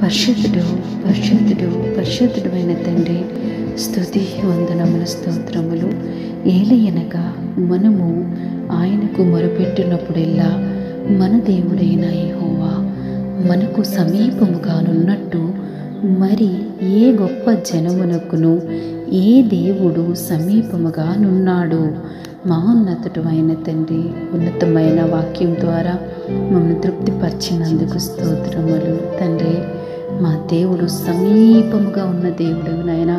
పరిశుద్ధుడు పరిశుద్ధుడు పరిశుద్ధుడు అయిన తండ్రి, స్తుతి వందనములు స్తోత్రములు. ఏలయనగా మనము ఆయనకు మొరపెట్టినప్పుడెల్లా మన దేవుడైన యెహోవా మనకు సమీపముగానున్నట్టు మరి ఏ గొప్ప జనమునకును ఏ దేవుడు సమీపముగానున్నాడు. మహోన్నతుడు అయిన తండ్రి, ఉన్నతమైన వాక్యం ద్వారా మమ్మల్ని తృప్తిపరిచినందుకు స్తోత్రములు తండ్రి. మా దేవుడు సమీపముగా ఉన్న దేవుడు నాయన,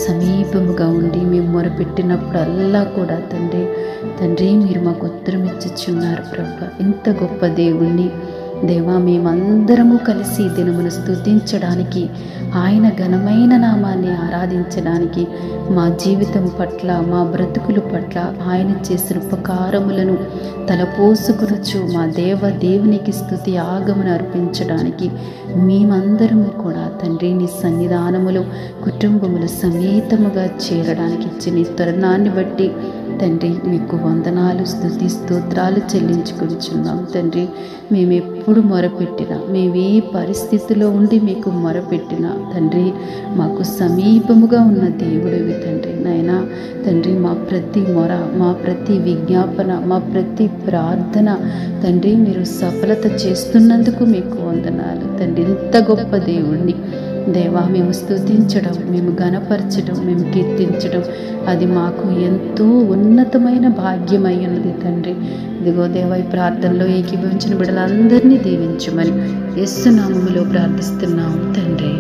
సమీపముగా ఉండి మేము మొరపెట్టినప్పుడల్లా కూడా తండ్రి మీరు మాకు ఉత్తరం ఇచ్చుచున్నారు ప్రభా. ఇంత గొప్ప దేవుణ్ణి దేవా, మేమందరము కలిసి దినమును స్తుతించడానికి, ఆయన ఘనమైన నామాన్ని ఆరాధించడానికి, మా జీవితం పట్ల మా బ్రతుకుల పట్ల ఆయన చేసిన ఉపకారములను తలపోసుకునొచ్చు మా దేవునికి స్తుతి ఆగమను అర్పించడానికి మేమందరము కూడా తండ్రి నీ సన్నిధానములో కుటుంబముల సమేతముగా చేరడానికి ఇచ్చిన ఈ తరుణాన్ని బట్టి తండ్రి మీకు వందనాలు, స్తుతి స్తోత్రాలు చెల్లించుకుంటున్నాం తండ్రి. మేమెప్పుడు మొరపెట్టినా, మేమే పరిస్థితిలో ఉండి మీకు మొరపెట్టినా తండ్రి మాకు సమీపముగా ఉన్న దేవుడివి తండ్రి. నాయనా తండ్రి, మా ప్రతి మొర, మా ప్రతి విజ్ఞాపన, మా ప్రతి ప్రార్థన తండ్రి మీరు సఫలత చేస్తున్నందుకు మీకు వందనాలు తండ్రి. ఇంత గొప్ప దేవుణ్ణి దేవా మేము స్తుతించడం, మేము ఘనపరచడం, మేము కీర్తించడం అది మాకు ఎంతో ఉన్నతమైన భాగ్యమై ఉన్నది తండ్రి. ఇదిగో దేవా, ఈ ప్రార్థనలో ఏకీభవించిన బిడ్డలందరినీ దీవించమని యేసు నామములో ప్రార్థిస్తున్నాము తండ్రి.